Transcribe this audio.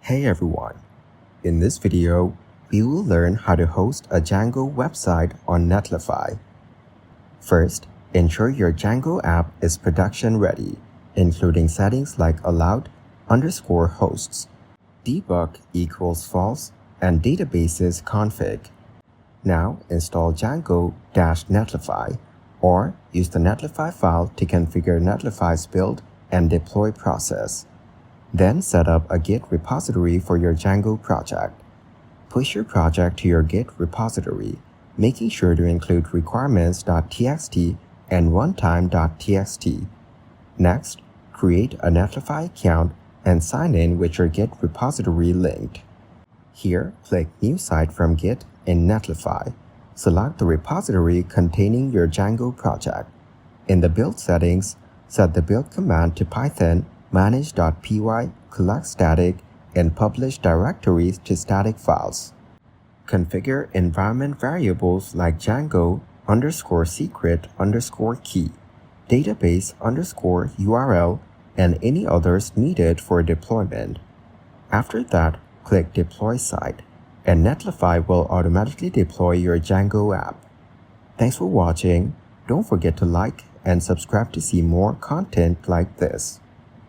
Hey everyone! In this video, we will learn how to host a Django website on Netlify. First, ensure your Django app is production ready, including settings like allowed_hosts, debug equals false, and databases config. Now install Django-Netlify or use the Netlify file to configure Netlify's build and deploy process. Then set up a Git repository for your Django project. Push your project to your Git repository, making sure to include requirements.txt and runtime.txt. Next, create a Netlify account and sign in with your Git repository linked. Here, click New Site from Git in Netlify. Select the repository containing your Django project. In the build settings, set the build command to Python manage.py, collect static, and publish directories to static files. Configure environment variables like Django_secret_key, database_URL, and any others needed for deployment. After that, click Deploy Site, and Netlify will automatically deploy your Django app. Thanks for watching. Don't forget to like and subscribe to see more content like this.